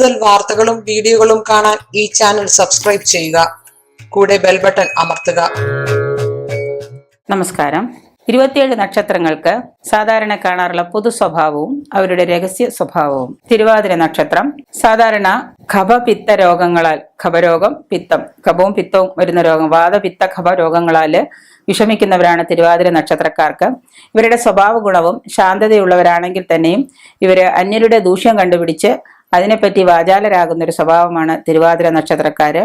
കൂടുതൽ വാർത്തകളും വീഡിയോകളും കാണാൻ ഈ ചാനൽ സബ്സ്ക്രൈബ് ചെയ്യുക. കൂടെ ബെൽ ബട്ടൺ അമർത്തുക. നമസ്കാരം. 27 നക്ഷത്രങ്ങൾക്ക് സാധാരണ കാണാറുള്ള പൊതു സ്വഭാവവും അവരുടെ രഹസ്യ സ്വഭാവവും. തിരുവാതിര നക്ഷത്രം സാധാരണ കഫപിത്ത രോഗങ്ങളാൽ, കഫരോഗം, പിത്തം, കഫവും പിത്തവും വരുന്ന രോഗം, വാതപിത്ത കഫ രോഗങ്ങളാൽ വിഷമിക്കുന്നവരാണ് തിരുവാതിര നക്ഷത്രക്കാർക്ക്. ഇവരുടെ സ്വഭാവ ഗുണവും ശാന്തതയുള്ളവരാണെങ്കിൽ തന്നെയും ഇവര് അന്യരുടെ ദൂഷ്യം കണ്ടുപിടിച്ച് അതിനെപ്പറ്റി വാചാലരാകുന്ന ഒരു സ്വഭാവമാണ് തിരുവാതിര നക്ഷത്രക്കാര്.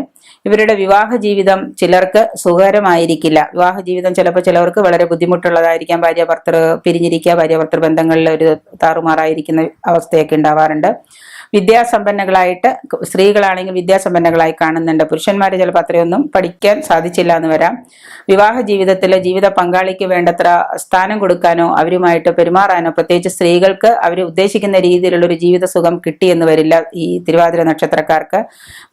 ഇവരുടെ വിവാഹ ജീവിതം ചിലർക്ക് സുഖകരമായിരിക്കില്ല. വിവാഹ ജീവിതം ചിലപ്പോൾ ചിലവർക്ക് വളരെ ബുദ്ധിമുട്ടുള്ളതായിരിക്കാം. ഭാര്യ ഭർത്തൃ പിരിഞ്ഞിരിക്കുക, ഭാര്യ ഭർത്തൃ ബന്ധങ്ങളിൽ ഒരു താറുമാറായിരിക്കുന്ന അവസ്ഥയൊക്കെ ഉണ്ടാവാറുണ്ട്. വിദ്യാസമ്പന്നകളായിട്ട് സ്ത്രീകളാണെങ്കിൽ വിദ്യാസമ്പന്നകളായി കാണുന്നുണ്ട്. പുരുഷന്മാരെ ചിലപ്പോൾ അത്രയൊന്നും പഠിക്കാൻ സാധിച്ചില്ല എന്ന് വരാം. വിവാഹ ജീവിതത്തിലെ ജീവിത പങ്കാളിക്ക് വേണ്ടത്ര സ്ഥാനം കൊടുക്കാനോ അവരുമായിട്ട് പെരുമാറാനോ, പ്രത്യേകിച്ച് സ്ത്രീകൾക്ക് അവർ ഉദ്ദേശിക്കുന്ന രീതിയിലുള്ള ഒരു ജീവിത സുഖം കിട്ടിയെന്ന് വരില്ല. ഈ തിരുവാതിര നക്ഷത്രക്കാർക്ക്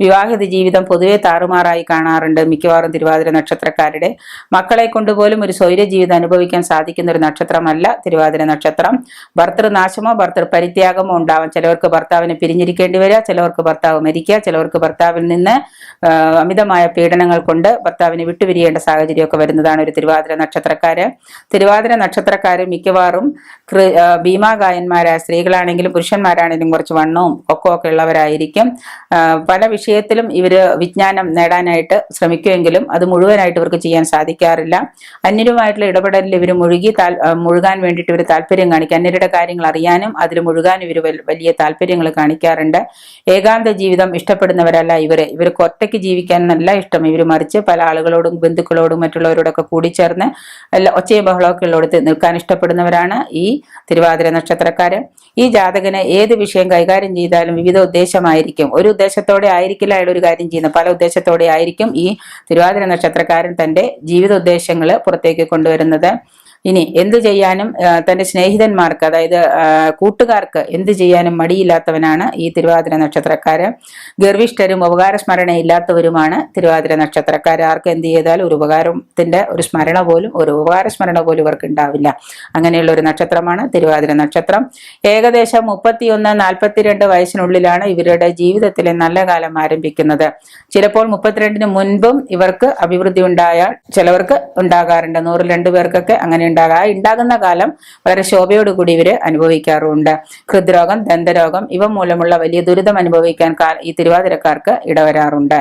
വിവാഹിത ജീവിതം പൊതുവെ താറുമാറായി കാണാറുണ്ട്. മിക്കവാറും തിരുവാതിര നക്ഷത്രക്കാരുടെ മക്കളെ കൊണ്ടുപോലും ഒരു സ്വൈര്യ ജീവിതം അനുഭവിക്കാൻ സാധിക്കുന്ന ഒരു നക്ഷത്രമല്ല തിരുവാതിര നക്ഷത്രം. ഭർത്തൃനാശമോ ഭർത്തൃ പരിത്യാഗമോ ഉണ്ടാവാം. ചിലവർക്ക് ഭർത്താവിനെ പിരിഞ്ഞിരിക്കേണ്ടി വരിക, ചിലവർക്ക് ഭർത്താവ് മരിക്കുക, ചിലവർക്ക് ഭർത്താവിൽ നിന്ന് അമിതമായ പീഡനങ്ങൾ കൊണ്ട് ഭർത്താവിനെ വിട്ടുപിരിയേണ്ട സാഹചര്യമൊക്കെ വരുന്നതാണ് ഒരു തിരുവാതിര നക്ഷത്രക്കാര്. തിരുവാതിര നക്ഷത്രക്കാര് മിക്കവാറും ഭീമാകായന്മാരായ സ്ത്രീകളാണെങ്കിലും പുരുഷന്മാരാണെങ്കിലും കുറച്ച് വണ്ണവും ഒക്കെ ഉള്ളവരായിരിക്കും. പല വിഷയത്തിലും ഇവര് വിജ്ഞാനം നേടാനായിട്ട് ശ്രമിക്കുമെങ്കിലും അത് മുഴുവനായിട്ട് ഇവർക്ക് ചെയ്യാൻ സാധിക്കാറില്ല. അന്യരുമായിട്ടുള്ള ഇടപെടലിൽ ഇവർ മുഴുകാൻ വേണ്ടിയിട്ട് ഇവർ താല്പര്യം കാണിക്കും. അന്യരുടെ കാര്യങ്ങൾ അറിയാനും അതിൽ മുഴുകാനും ഇവർ വലിയ താല്പര്യങ്ങൾ കാണിക്കാറുണ്ട്. ഏകാന്ത ജീവിതം ഇഷ്ടപ്പെടുന്നവരല്ല ഇവർക്ക് ഒറ്റയ്ക്ക് ജീവിക്കാൻ നല്ല ഇഷ്ടം. ഇവർ മറിച്ച് പല ആളുകളോടും ബന്ധുക്കളോടും മറ്റുള്ളവരോടൊക്കെ കൂടിച്ചേർന്ന് ഒച്ചയും ബഹളമൊക്കെ ഉള്ളിടത്ത് നിൽക്കാൻ ഇഷ്ടപ്പെടുന്നവരാണ് ഈ തിരുവാതിര നക്ഷത്രക്കാര്. ഈ ജാതകന് ഏത് വിഷയം കൈകാര്യം ചെയ്താലും വിവിധ ഉദ്ദേശമായിരിക്കും. ഒരു ഉദ്ദേശത്തോടെ ആയിരിക്കില്ല അയാൾ ഒരു കാര്യം ചെയ്യുന്നത്, പല ഉദ്ദേശത്തോടെ ആയിരിക്കും ഈ തിരുവാതിര നക്ഷത്രക്കാരൻ തന്റെ ജീവിത ഉദ്ദേശങ്ങൾ പുറത്തേക്ക് കൊണ്ടുവരുന്നത്. ഇനി എന്തു ചെയ്യാനും തന്റെ സ്നേഹിതന്മാർക്ക്, അതായത് കൂട്ടുകാർക്ക് എന്തു ചെയ്യാനും മടിയില്ലാത്തവനാണ് ഈ തിരുവാതിര നക്ഷത്രക്കാര്. ഗർവിഷ്ഠരും ഉപകാരസ്മരണ ഇല്ലാത്തവരുമാണ് തിരുവാതിര നക്ഷത്രക്കാര്. ആർക്ക് എന്ത് ചെയ്താലും ഒരു ഉപകാരത്തിന്റെ ഒരു ഉപകാരസ്മരണ പോലും ഇവർക്ക് ഉണ്ടാവില്ല. അങ്ങനെയുള്ള ഒരു നക്ഷത്രമാണ് തിരുവാതിര നക്ഷത്രം. ഏകദേശം 31-42 വയസ്സിനുള്ളിലാണ് ഇവരുടെ ജീവിതത്തിലെ നല്ല കാലം ആരംഭിക്കുന്നത്. ചിലപ്പോൾ 32-ന് മുൻപും ഇവർക്ക് അഭിവൃദ്ധി ഉണ്ടായാൽ ചിലവർക്ക് ഉണ്ടാകാറുണ്ട്. 100-ൽ 2 പേർക്കൊക്കെ അങ്ങനെ ഉണ്ടാകുന്ന കാലം വളരെ ശോഭയോടുകൂടി ഇവര് അനുഭവിക്കാറുണ്ട്. ഹൃദ്രോഗം, ദന്തരോഗം ഇവ മൂലമുള്ള വലിയ ദുരിതം അനുഭവിക്കാൻ ഈ തിരുവാതിരക്കാർക്ക് ഇടവരാറുണ്ട്.